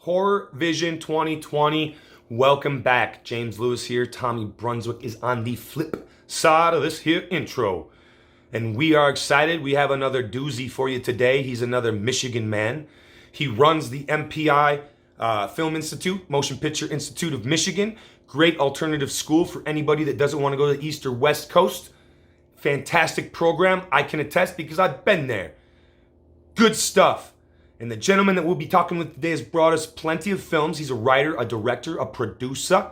Horror Vision 2020. Welcome back. James Lewis here. Tommy Brunswick is on the flip side of this here intro. And we are excited. We have another doozy for you today. He's another Michigan man. He runs the MPI Film Institute, Motion Picture Institute of Michigan. Great alternative school for anybody that doesn't want to go to the East or West Coast. Fantastic program. I can attest because I've been there. Good stuff. And the gentleman that we'll be talking with today has brought us plenty of films. He's a writer, a director, a producer.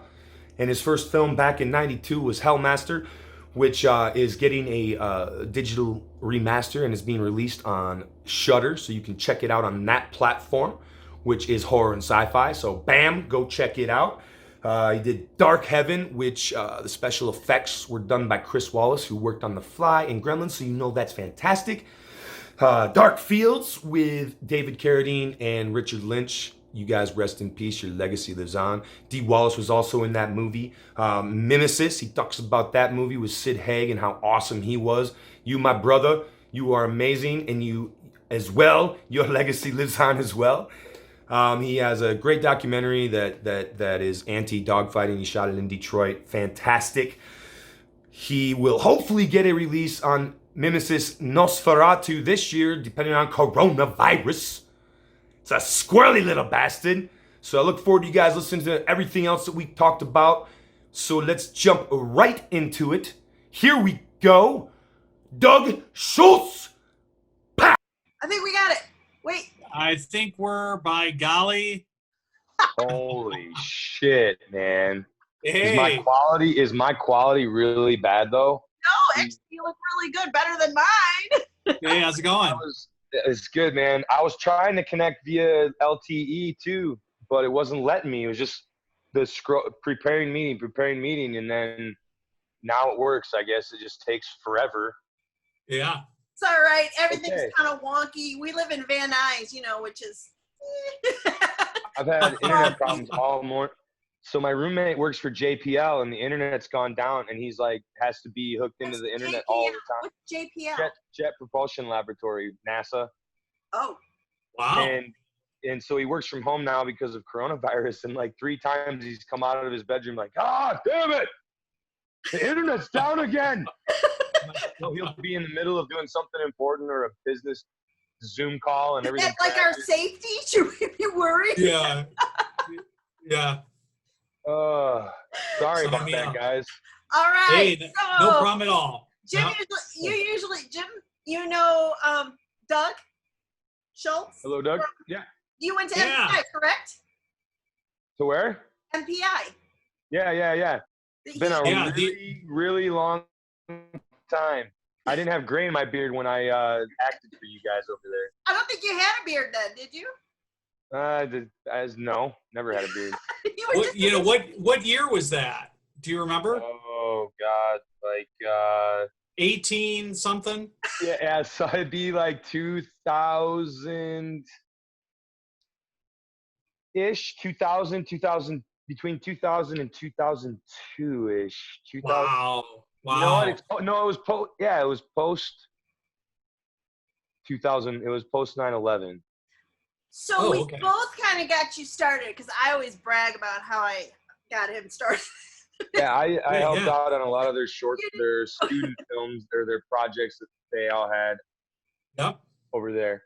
And his first film back in '92 was Hellmaster, which is getting a digital remaster and is being released on Shudder. So you can check it out on that platform, which is horror and sci-fi. So bam, go check it out. He did Dark Heaven, which the special effects were done by Chris Wallace, who worked on The Fly and Gremlins, so you know that's fantastic. Dark Fields with David Carradine and Richard Lynch. You guys rest in peace. Your legacy lives on. Dee Wallace was also in that movie. Mimesis, he talks about that movie with Sid Haig and how awesome he was. You, my brother, you are amazing, and you as well. Your legacy lives on as well. He has a great documentary that is anti-dogfighting. He shot it in Detroit. Fantastic. He will hopefully get a release on Mimesis Nosferatu this year, depending on coronavirus. It's a squirrely little bastard. So I look forward to you guys listening to everything else that we talked about. So let's jump right into it. Here we go. Doug Schulze. I think we got it. Wait. I think we're, by golly. Holy shit, man. Hey. Is my quality really bad though? No, actually, you look really good. Better than mine. Hey, how's it going? It's good, man. I was trying to connect via LTE too, but it wasn't letting me. It was just the preparing meeting, and then now it works. I guess it just takes forever. Yeah. It's all right. Everything's Okay. kind of wonky. We live in Van Nuys, which is. I've had internet problems all morning. So my roommate works for JPL, and the internet's gone down, and he's like has to be hooked into the internet all the time. What's JPL? Jet Propulsion Laboratory, NASA. Oh. Wow. And so he works from home now because of coronavirus, and like 3 times he's come out of his bedroom like, ah, damn it, the internet's down again. So he'll be in the middle of doing something important or a business Zoom call and everything. Is that like our safety? Should we be worried? Yeah. Yeah. Sorry Sign about me that, up. guys. All right. Hey, so, no problem at all. Jim, Jim, you know Doug Schulze? Hello, Doug. Yeah. You went to Yeah. MPI, correct? To where? MPI. Yeah. It's been a Yeah, really long time. I didn't have gray in my beard when I acted for you guys over there. I don't think you had a beard then, did you? No, never had a beard. What year was that? Do you remember? Oh God, like 18 something? yeah, so it'd be like 2000 ish, 2000, between 2000 and 2002 ish. 2000. Wow. You know what? It was post 2000. It was post 9/11. So we okay. both kind of got you started because I always brag about how I got him started. Yeah, I helped Yeah. out on a lot of their student films or their projects that they all had Yep. over there.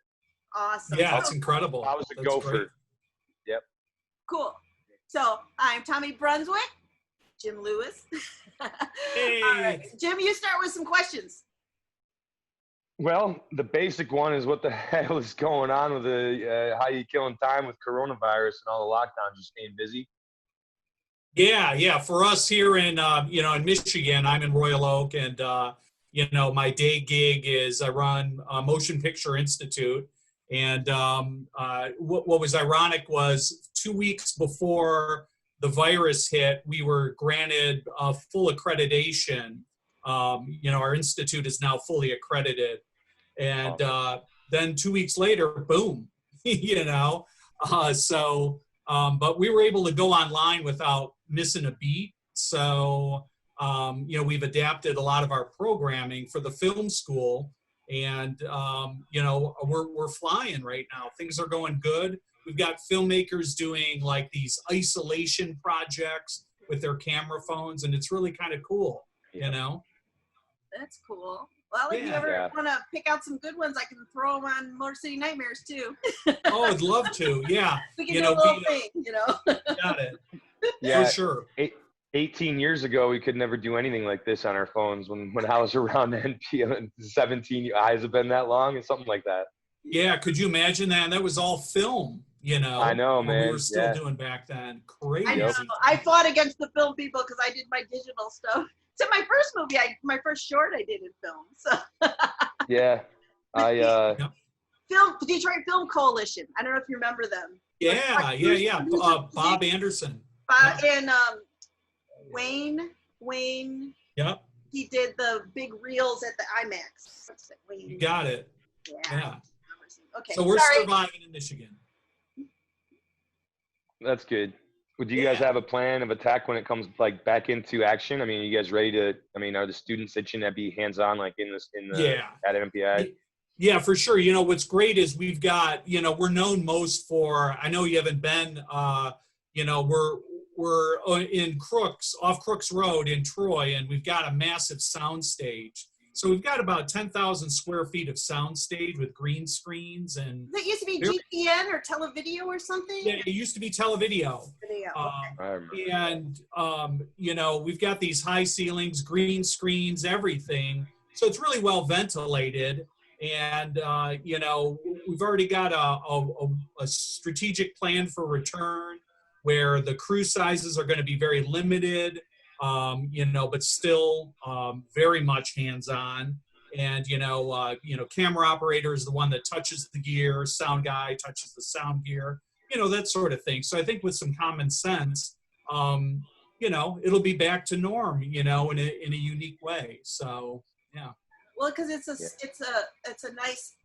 Awesome. Yeah, So, it's incredible. I was a That's gopher. great. Yep. cool. So I'm Tommy Brunswick, Jim Lewis. Hey. All right. Jim, you start with some questions. Well, the basic one is what the hell is going on with the how you killing time with coronavirus and all the lockdowns? You staying busy? Yeah. For us here in in Michigan, I'm in Royal Oak, and my day gig is I run Motion Picture Institute. And what was ironic was 2 weeks before the virus hit, we were granted full accreditation. Our institute is now fully accredited, and then 2 weeks later, boom, but we were able to go online without missing a beat. So, we've adapted a lot of our programming for the film school, and, we're flying right now. Things are going good. we've got filmmakers doing like these isolation projects with their camera phones, and it's really kind of cool, you know? That's cool. Well, if you ever want to pick out some good ones, I can throw them on Motor City Nightmares too. Oh, I'd love to. Yeah. We can do a little thing, Got it. Yeah, for sure. 18 years ago, we could never do anything like this on our phones. When I was around NP 17, eyes have been that long, and something like that. Yeah, could you imagine that? And that was all film, I know, man. We were still doing back then. Crazy. I know. I fought against the film people because I did my digital stuff. So my first movie, my first short, I did in film. So. Yeah, Detroit Film Coalition. I don't know if you remember them. Yeah. Bob Anderson. And Wayne. Yep. He did the big reels at the IMAX. Wayne. You got it. Yeah. Okay. So we're surviving in Michigan. That's good. Would you guys have a plan of attack when it comes like back into action? I mean, are you guys ready to? I mean, are the students itching to be hands-on like at MPI? Yeah, for sure. What's great is we've got, we're known most for. I know you haven't been. We're in off Crooks Road in Troy, and we've got a massive soundstage. So we've got about 10,000 square feet of soundstage with green screens and. That used to be GPN or Televideo or something. Yeah, it used to be Televideo. We've got these high ceilings, green screens, everything. So it's really well ventilated, and we've already got a strategic plan for return where the crew sizes are going to be very limited. But still very much hands-on. And, camera operator is the one that touches the gear, sound guy touches the sound gear, that sort of thing. So I think with some common sense, it'll be back to norm, in a unique way. So, yeah. Well, because it's a nice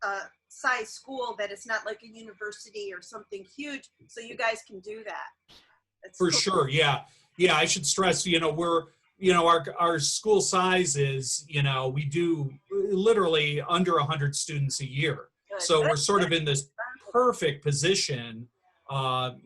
size school that it's not like a university or something huge. So you guys can do that. That's for cool. sure. Yeah. Yeah, I should stress, we're, our school size is, we do literally under 100 students a year. Good. So we're sort of in this perfect position, and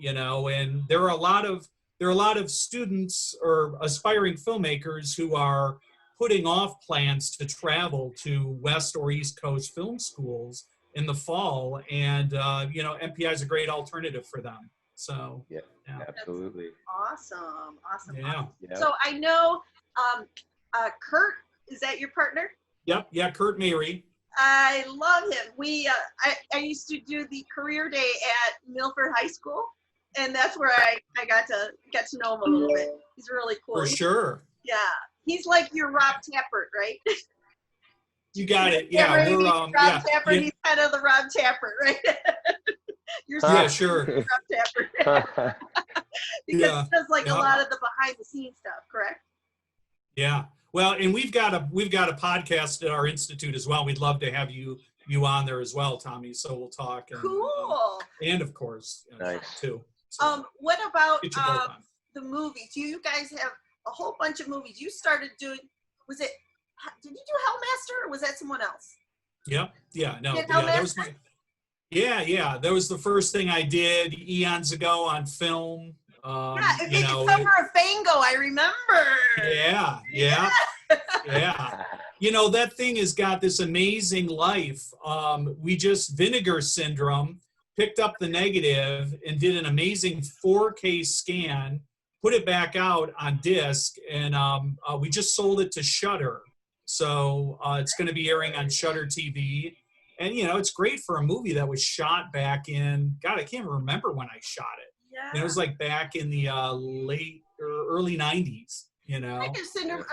there are a lot of students or aspiring filmmakers who are putting off plans to travel to West or East Coast film schools in the fall. And, MPI is a great alternative for them. So, yeah. Absolutely. Awesome. Yeah. So I know Kurt, is that your partner? Yep. Yeah, Kurt Mary. I love him. I used to do the career day at Milford High School, and that's where I got to get to know him a little bit. He's really cool. For sure. Yeah. He's like your Rob Tappert, right? You got it. Yeah. We're Rob Tappert. He's kind of the Rob Tappert, right? Yeah, sure. Rob Tappert. Because he does like a lot of the behind the scenes stuff, correct? Yeah. Well, and we've got a podcast at our institute as well. We'd love to have you on there as well, Tommy. So we'll talk. And, cool. And of course, nice too. So, what about the movies? You guys have a whole bunch of movies. You started doing. Did you do Hellmaster or was that someone else? Yeah. No. That was my. Yeah. That was the first thing I did eons ago on film. It made the cover of Bango, I remember. Yeah. That thing has got this amazing life. We just Vinegar Syndrome picked up the negative and did an amazing 4K scan, put it back out on disc, and we just sold it to Shudder. So it's going to be airing on Shudder TV. And, it's great for a movie that was shot back in, God, I can't remember when I shot it. Yeah. It was like back in the late or early 90s, Vinegar Syndrome,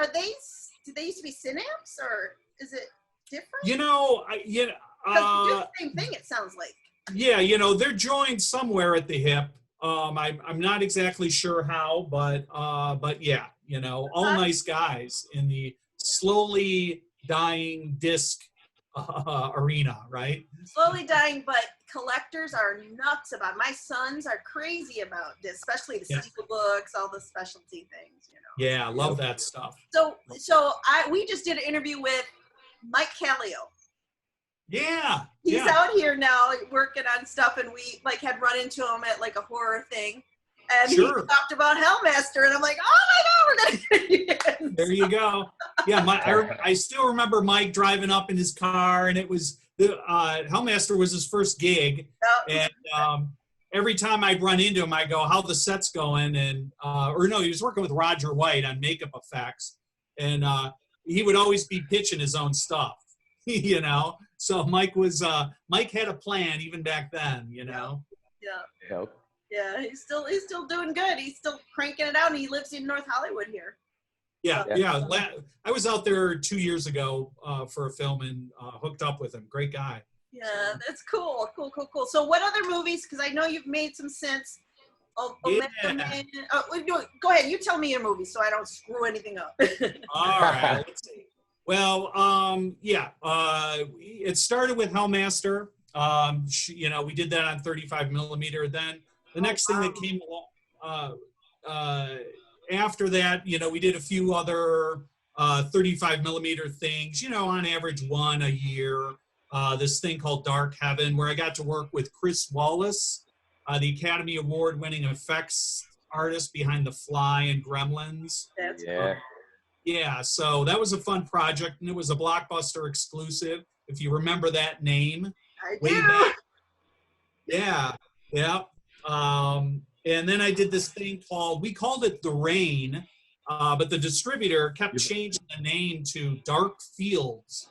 did they used to be Synapse or is it different? Because the same thing, it sounds like. Yeah, they're joined somewhere at the hip. I'm not exactly sure how, but yeah, all nice guys in the slowly dying disc arena, right? Slowly dying, but collectors are nuts about it. My sons are crazy about this, especially the steel books, all the specialty things, Yeah, I love that stuff. So we just did an interview with Mike Callio. Yeah. He's out here now. working on stuff, and we like had run into him at like a horror thing, and Sure. he talked about Hellmaster, and I'm like, oh my God, we're gonna. There you go. Yeah, I still remember Mike driving up in his car, and it was the Hellmaster was his first gig, and every time I'd run into him, I go, "How the set's going?" And or no, he was working with Roger White on makeup effects, and he would always be pitching his own stuff, you know. So Mike had a plan even back then, you know. Yeah. Yep. Yeah, he's still doing good. He's still cranking it out, and he lives in North Hollywood here. Yeah. I was out there 2 years ago for a film and hooked up with him. Great guy. Yeah, that's cool. So what other movies, because I know you've made some since. No, go ahead, you tell me your movie so I don't screw anything up. All right, let's see. Well, it started with Hellmaster. We did that on 35 millimeter. Then the next thing that came along, after that, we did a few other 35 millimeter things, on average one a year. This thing called Dark Heaven, where I got to work with Chris Wallace, the Academy Award winning effects artist behind The Fly and Gremlins. That's Yeah, so that was a fun project, and it was a Blockbuster exclusive, if you remember that name. I Way do. back. Yeah. And then I did this thing we called it The Rain, but the distributor kept changing the name to Dark Fields.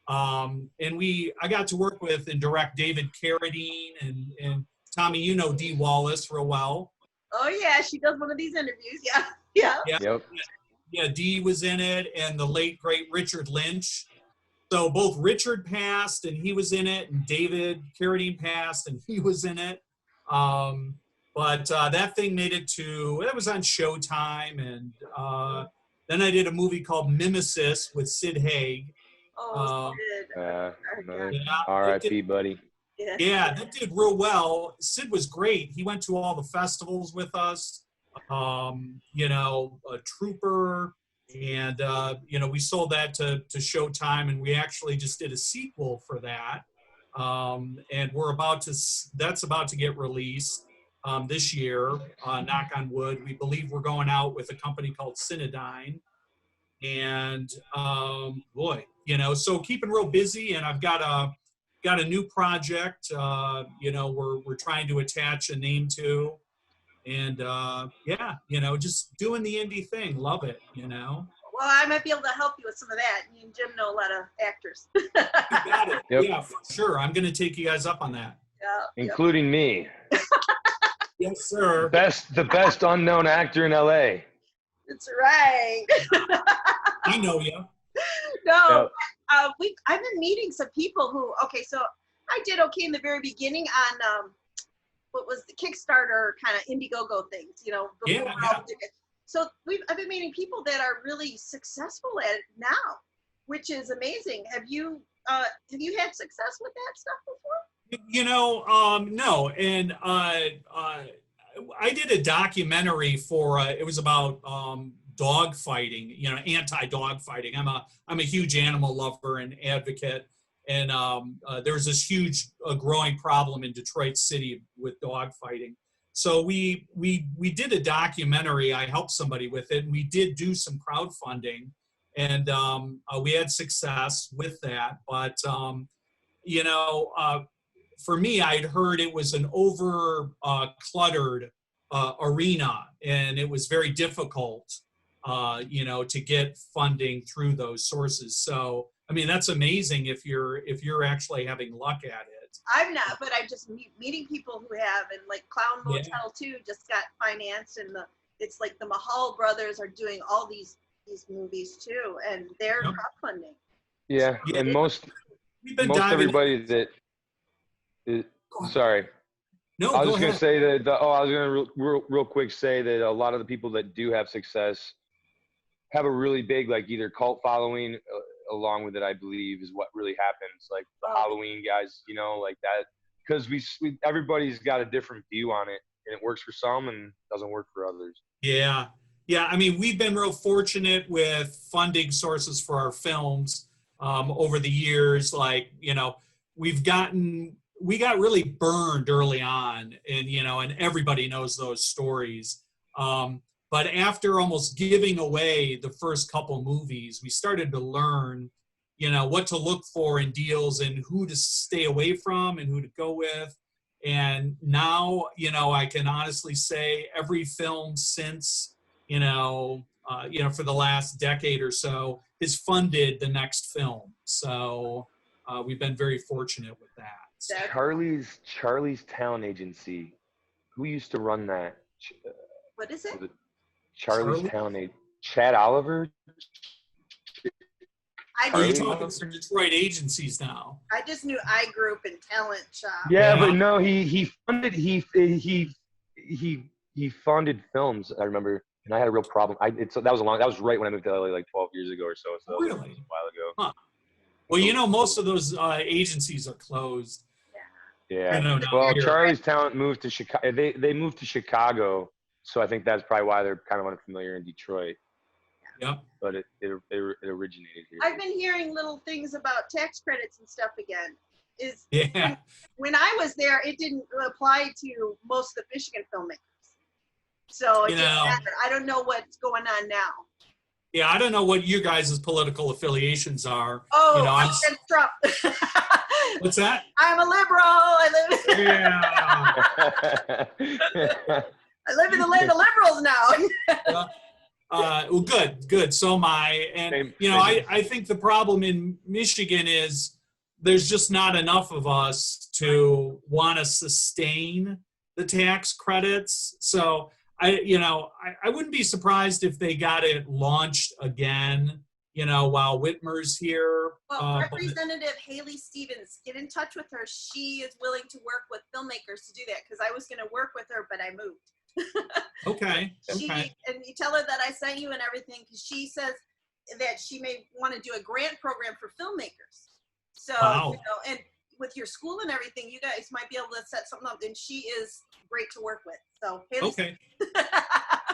And I got to work with and direct David Carradine and Tommy, Dee Wallace real well. Oh yeah, she does one of these interviews. Yeah. Yep. Yeah, Dee was in it, and the late great Richard Lynch. So both Richard passed and he was in it, and David Carradine passed and he was in it. But that thing made it was on Showtime, and then I did a movie called Mimesis with Sid Haig. Oh, Sid. R.I.P. buddy. Yeah, that did real well. Sid was great. He went to all the festivals with us, a Trooper, and, we sold that to Showtime, and we actually just did a sequel for that. And that's about to get released this year, knock on wood. We believe we're going out with a company called Cinedyne. And, so keeping real busy, and I've got a new project, we're trying to attach a name to, and just doing the indie thing. Love it, Well, I might be able to help you with some of that. Me and Jim know a lot of actors. You got it. Yep. Yeah, for sure. I'm going to take you guys up on that. Yeah. Including me. Yes, sir. The best unknown actor in LA. That's right. I know you. No, I've been meeting some people who. So I did okay in the very beginning on what was the Kickstarter kind of Indiegogo things, Yeah. So I've been meeting people that are really successful at it now, which is amazing. Have you had success with that stuff before? No, and I did a documentary for it was about dog fighting, anti-dog fighting. I'm a huge animal lover and advocate, and there's this huge growing problem in Detroit City with dog fighting. So we did a documentary. I helped somebody with it, and we did do some crowdfunding, and we had success with that. But for me, I'd heard it was an cluttered arena, and it was very difficult, to get funding through those sources. So, that's amazing if you're actually having luck at it. I'm not, but I'm just meeting people who have, and like Clown Motel 2 just got financed, and it's like the Mahal brothers are doing all these movies too, and they're crowdfunding. Yeah, and most everybody that. Sorry. No, I was just going to say that. I was going to real quick say that a lot of the people that do have success have a really big, like, either cult following. Along with it, I believe, is what really happens. Like the Halloween guys, like that, because everybody's got a different view on it, and it works for some and doesn't work for others. Yeah. We've been real fortunate with funding sources for our films over the years. Like, we've gotten we got really burned early on, and and everybody knows those stories. But after almost giving away the first couple movies, we started to learn, what to look for in deals and who to stay away from and who to go with. And now, I can honestly say every film since, for the last decade or so has funded the next film. So we've been very fortunate with that. So, Charlie's Talent Agency. Who used to run that? What is it? Charlie's Charlie? Talent Agency. Chad Oliver? You're just, talking some Detroit agencies now. I just knew iGroup and Talent Shop. Yeah, Yeah. but no, he funded films. I remember, and I had a real problem. That was right when I moved to LA, like 12 years ago or so. So Really? that was a while ago. Huh. Well, most of those agencies are closed. Yeah. Now Well, here. Charlie's Talent moved to Chicago. They moved to Chicago, so I think that's probably why they're kind of unfamiliar in Detroit. Yep. But it originated here. I've been hearing little things about tax credits and stuff again. Yeah. When I was there, it didn't apply to most of the Michigan filmmakers. So it didn't matter. I don't know what's going on now. Yeah, I don't know what you guys' political affiliations are. Oh, I'm against Trump. What's that? I'm a liberal. Yeah. I live in the land of liberals now. Well, good. So am I. And, I think the problem in Michigan is there's just not enough of us to want to sustain the tax credits. So I wouldn't be surprised if they got it launched again, while Whitmer's here. Well, Representative Haley Stevens, get in touch with her. She is willing to work with filmmakers to do that, because I was going to work with her, but I moved. Okay. And you tell her that I sent you and everything, because she says that she may want to do a grant program for filmmakers. So, wow. And with your school and everything, you guys might be able to set something up. And she is great to work with. So, Haley, okay.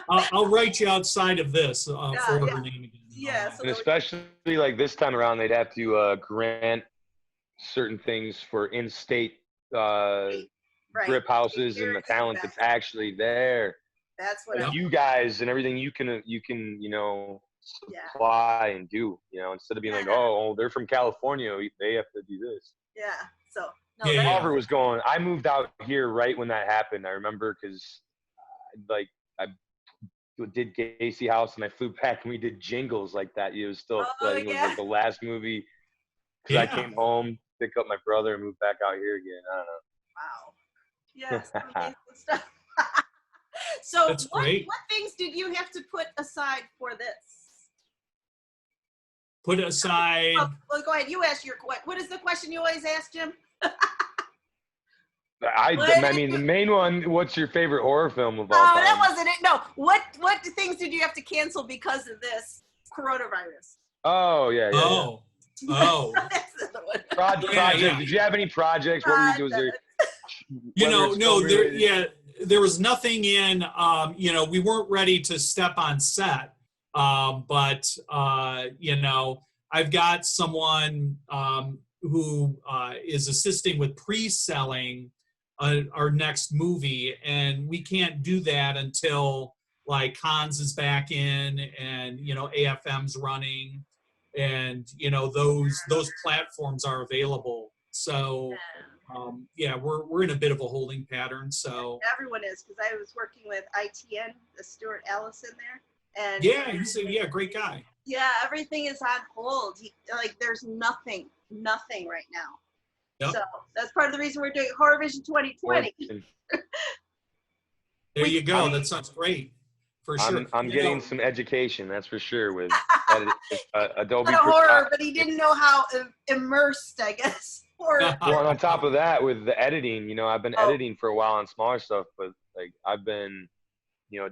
I'll write you outside of this for her name again. Yeah. So and especially like this time around, they'd have to grant certain things for in-state grip houses and the talent that's actually there. That's what like you guys and everything you can supply and do, instead of being like, oh, they're from California, they have to do this. Yeah. So Oliver was going. I moved out here right when that happened. I remember because I did Gacy House and I flew back and we did Jingles like that. It was still I think it was like the last movie because I came home, picked up my brother and moved back out here again. I don't know. Wow. Yes. Amazing stuff. So what things did you have to put aside for this? Put aside. Well, go ahead. You ask your question. What is the question you always ask, Jim? I mean, the main one, what's your favorite horror film of all time? Oh, that wasn't it. No. What things did you have to cancel because of this coronavirus? Oh, yeah. Oh. That's the one. Project. Did you have any projects? What were you doing? There was nothing in, we weren't ready to step on set. But I've got someone who is assisting with pre-selling our next movie, and we can't do that until like Cons is back in and, AFM's running and, those platforms are available. So, we're in a bit of a holding pattern. So everyone is, because I was working with ITN, Stuart Allison there. And he's a great guy. Yeah, everything is on hold. There's nothing right now. Yep. So that's part of the reason we're doing Horror Vision 2020. There you go. That sounds great. For sure. I'm getting some education, that's for sure, with Adobe. Not a horror, but he didn't know how immersed, I guess. Well, on top of that, with the editing, I've been editing for a while on smaller stuff, but I've been,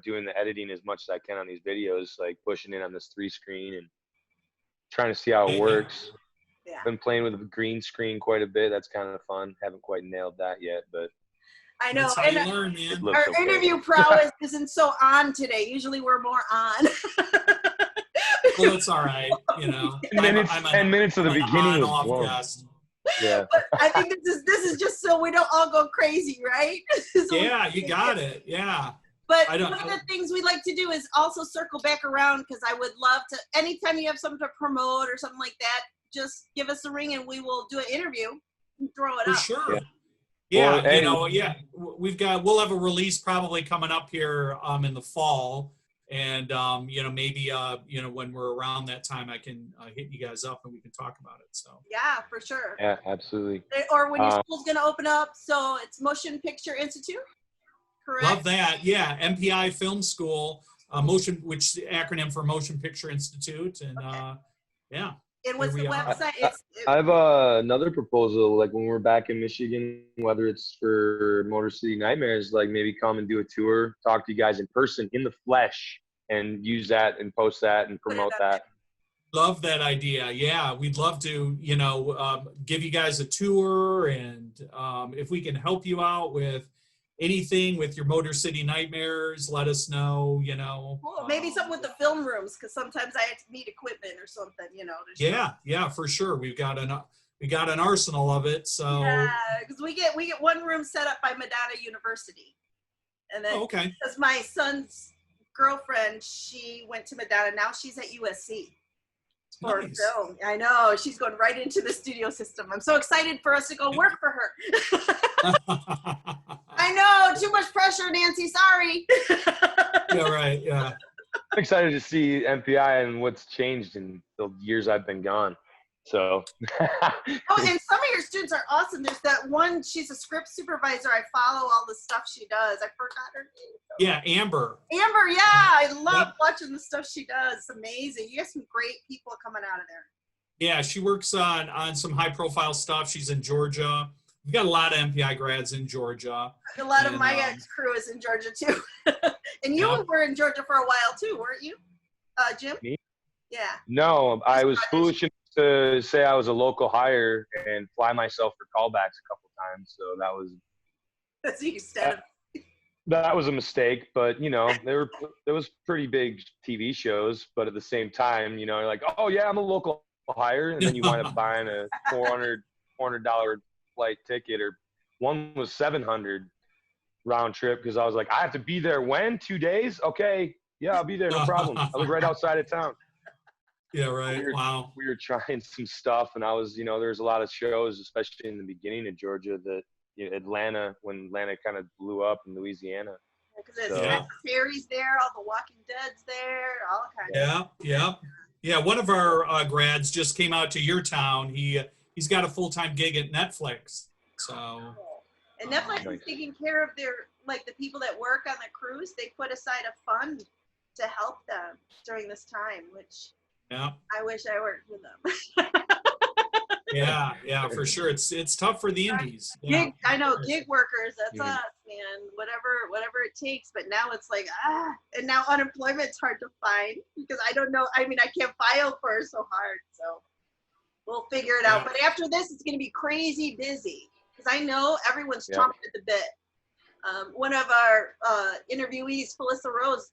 doing the editing as much as I can on these videos, pushing in on this 3-screen and trying to see how it works. Yeah. Been playing with the green screen quite a bit. That's kind of fun. Haven't quite nailed that yet, but I know. That's how you learn, man. Our interview prowess isn't so on today. Usually we're more on. Well, it's all right. 10 minutes of the beginning was long. Yeah. But I think this is just so we don't all go crazy, right? So Yeah, you got it. Yeah. But one of the things we like to do is also circle back around, because I would love to, anytime you have something to promote or something like that, just give us a ring and we will do an interview and throw it For up. sure. Yeah. Yeah, Well, hey, we'll have a release probably coming up here in the fall, and maybe when we're around that time, I can hit you guys up and we can talk about it. So Yeah, for sure. Yeah, absolutely. Or when your school's going to open up, so it's Motion Picture Institute, correct? love that. Yeah, MPI Film School, which is the acronym for Motion Picture Institute, and yeah. And what's the Here we are. website? I have another proposal. Like when we're back in Michigan, whether it's for Motor City Nightmares, like maybe come and do a tour, talk to you guys in person, in the flesh, and use that and post that and promote that. Love that idea. Yeah, we'd love to, give you guys a tour, and if we can help you out with anything with your Motor City Nightmares, let us know. Cool. Maybe something with the film rooms, because sometimes I have to need equipment or something, Yeah, for sure. We got an arsenal of it. So yeah, because we get one room set up by Madonna University, and then okay. because my son's girlfriend, she went to Madonna. Now she's at USC for Nice. film. I know, she's going right into the studio system. I'm so excited for us to go work for her. I know, too much pressure, Nancy. Sorry. Yeah, right. Yeah. I'm excited to see MPI and what's changed in the years I've been gone. So. Oh, and some of your students are awesome. There's that one, she's a script supervisor. I follow all the stuff she does. I forgot her name. Yeah, Amber. Amber, yeah. I love watching the stuff she does. It's amazing. You have some great people coming out of there. Yeah, she works on some high profile stuff. She's in Georgia. We've got a lot of MPI grads in Georgia. A lot of my ex-crew is in Georgia, too. And you were in Georgia for a while, too, weren't you, Jim? Me? Yeah. No, I was foolish enough to say I was a local hire and fly myself for callbacks a couple times. So that was that was a mistake. But there was pretty big TV shows. But at the same time, you're like, oh yeah, I'm a local hire, and then you wind up buying a $400 flight ticket, or one was $700 round trip, because I was like, I have to be there when 2 days? Okay, yeah, I'll be there, no problem. I live right outside of town. Yeah, right. Wow. We were trying some stuff, and I was, there's a lot of shows, especially in the beginning of Georgia, that Atlanta, when Atlanta kind of blew up in Louisiana. Because there's Harry's there, all the Walking Dead's there, all kinds of. Yeah. One of our grads just came out to your town. He's got a full-time gig at Netflix. So. And Netflix is taking care of their, like, the people that work on the cruise. They put aside a fund to help them during this time, which I wish I worked with them. Yeah, for sure. It's tough for the indies. I know, gig workers, that's us, man. Whatever it takes. But now it's like, and now unemployment's hard to find, because I don't know. I mean, I can't file for it so hard. So we'll figure it out. But after this, it's going to be crazy busy, because I know everyone's chomping at the bit. One of our interviewees, Felissa Rose,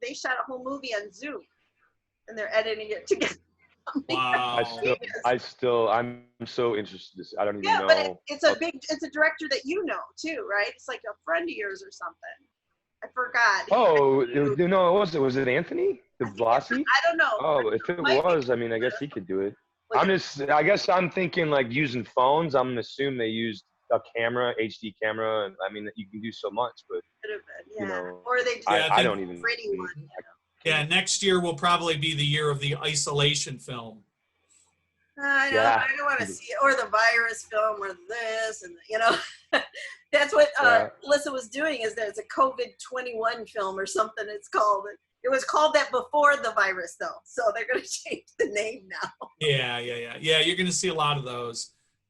they shot a whole movie on Zoom, and they're editing it together. Wow. I'm so interested. I don't even know. Yeah, but it's a director that you know too, right? It's like a friend of yours or something. I forgot. Oh, was it Anthony DeBlasi? I don't know. Oh, if it was, I mean, I guess he could do it. I guess I'm thinking like using phones. I'm gonna assume they used a camera, HD camera, and I mean you can do so much, but or they just I don't even. Pretty one. Yeah, next year will probably be the year of the isolation film. I know. I don't want to see it, or the virus film, or this, and that's what Alyssa was doing. Is there's a COVID-21 film or something? It's called. It was called that before the virus, though. So they're going to change the name now. Yeah. You're going to see a lot lot.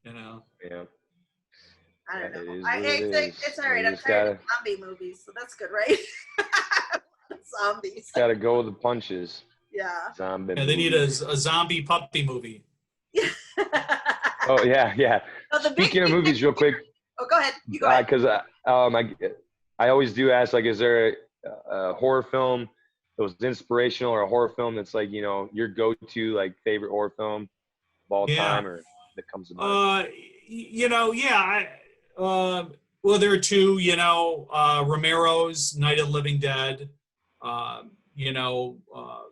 Yeah. I don't know. It's all right. I'm tired of zombie movies, so that's good, right? Zombies. Got to go with the punches. Yeah. Zombie. Yeah, they need a zombie puppy movie. Oh yeah. Speaking of movies, real quick. Oh, go ahead. You go ahead. Because I always do ask, like, is there a horror film that was inspirational, or a horror film that's like your go-to like favorite horror film of all time? Or that comes to mind? Well, there are two, Romero's Night of the Living Dead.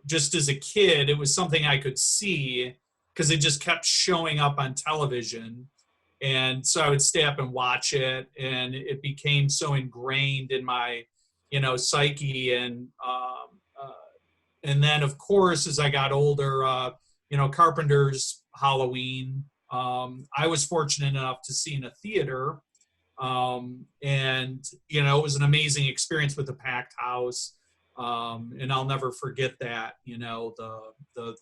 Just as a kid, it was something I could see because it just kept showing up on television. And so I would stay up and watch it, and it became so ingrained in my, psyche. And then, of course, as I got older, Carpenter's Halloween, I was fortunate enough to see in a theater. It was an amazing experience with the packed house. And I'll never forget that, the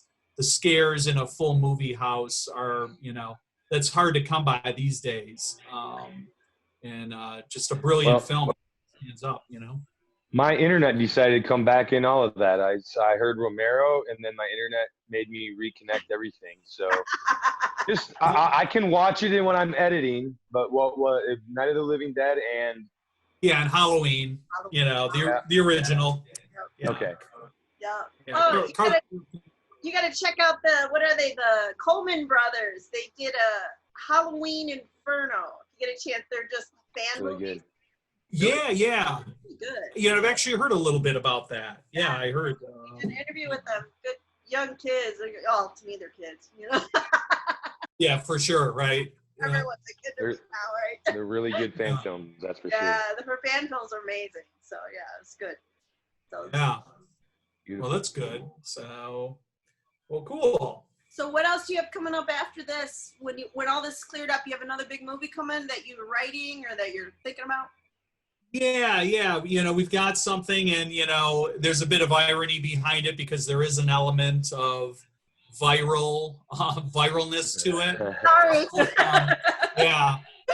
scares in a full movie house are, that's hard to come by these days. Just a brilliant film stands up, My internet decided to come back in all of that. I heard Romero, and then my internet made me reconnect everything. So I can watch it when I'm editing, but what Night of the Living Dead and and Halloween, the original. Yeah. Okay. Yeah. Yeah. Oh, you gotta check out the Coleman brothers. They did a Halloween Inferno. If you get a chance, they're just fan really movies. good. Yeah. Good. I've actually heard a little bit about that. Yeah, I heard. An interview with them. Good young kids. Oh, to me, they're kids. Yeah, for sure. Right. Everyone's a kid to me now, right? They're really good fan films. That's for sure. Yeah, her fan films are amazing. So yeah, it's good. So Yeah. Beautiful. Well, that's good. So, well, cool. So what else do you have coming up after this? When all this is cleared up, you have another big movie coming that you're writing or that you're thinking about? Yeah. We've got something, and there's a bit of irony behind it because there is an element of viralness to it. Sorry.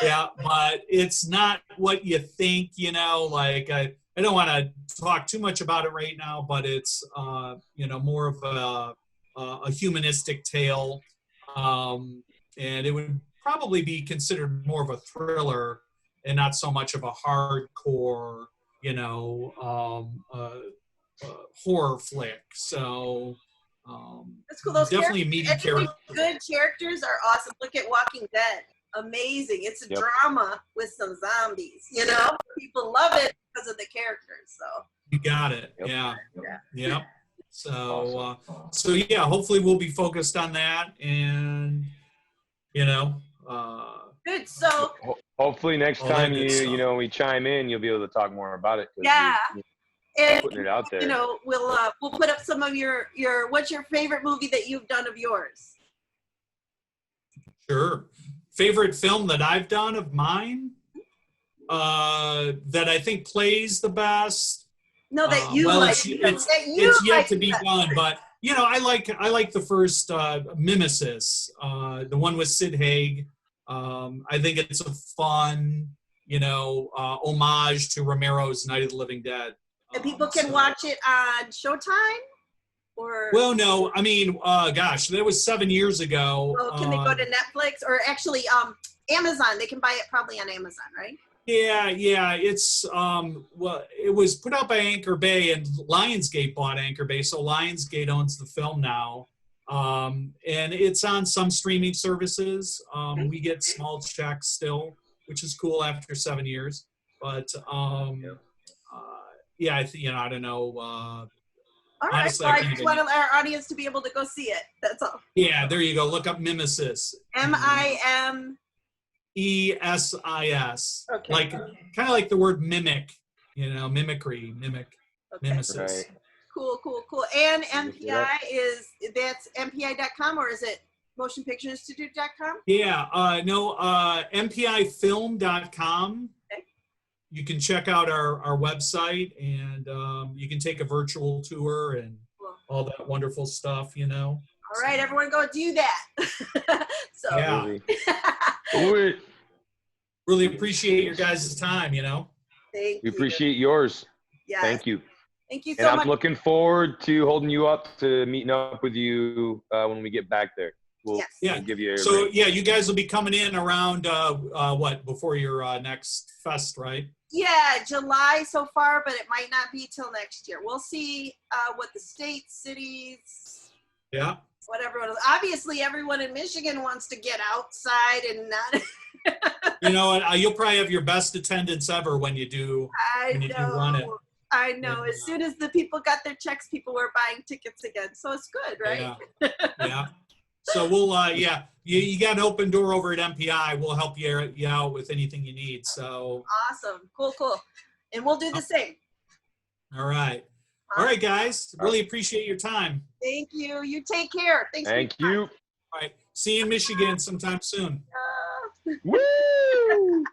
Yeah, but it's not what you think. I don't want to talk too much about it right now, but it's more of a humanistic tale, and it would probably be considered more of a thriller and not so much of a hardcore, horror flick. So That's cool. Those definitely meaty characters. Good characters are awesome. Look at Walking Dead. Amazing. It's a drama with some zombies. People love it because of the characters. So you got it. Yep. Yeah. So awesome. Yeah, hopefully we'll be focused on that, and good. So hopefully next time we chime in, you'll be able to talk more about it. Yeah. And putting it out there. We'll put up some of your what's your favorite movie that you've done of yours? Sure. Favorite film that I've done of mine, that I think plays the best. No, that you like. It's yet to be done, but I like the first Mimesis, the one with Sid Haig. I think it's a fun, homage to Romero's Night of the Living Dead. And people can watch it on Showtime, or well, no, I mean, that was 7 years ago. Oh, can they go to Netflix or actually Amazon? They can buy it probably on Amazon, right? Yeah. It's it was put out by Anchor Bay, and Lionsgate bought Anchor Bay, so Lionsgate owns the film now. And it's on some streaming services. We get small checks still, which is cool after 7 years. But I don't know. All right, honestly, so I just want our audience to be able to go see it. That's all. Yeah, there you go. Look up Mimesis. MIM. ESIS. Okay. Kind of like the word mimic, mimicry, mimesis. Right. Cool. And MPI that's MPI.com, or is it motionpictureinstitute.com? Yeah, MPIfilm.com. Okay. You can check out our website, and you can take a virtual tour and all that wonderful stuff, All right, everyone go do that. So yeah. Do it. Really appreciate your guys' time, Thank you. We appreciate yours. Yes. Thank you. Thank you And so I'm much. looking forward to holding you up to meeting up with you when we get back there. We'll give you a So ring. you guys will be coming in around before your next fest, right? Yeah, July so far, but it might not be till next year. We'll see what the states, cities. Yeah. what everyone, obviously everyone in Michigan wants to get outside and not. You know, you'll probably have your best attendance ever when you do run it. I know. Yeah. As soon as the people got their checks, people were buying tickets again. So it's good, right? Yeah. Yeah. So we'll, you got an open door over at MPI. We'll help you out with anything you need. So. Awesome. Cool. And we'll do the same. All right. All right, guys. Really appreciate your time. Thank you. You take care. Thanks. Thank you. All right. See you in Michigan sometime soon. Woo!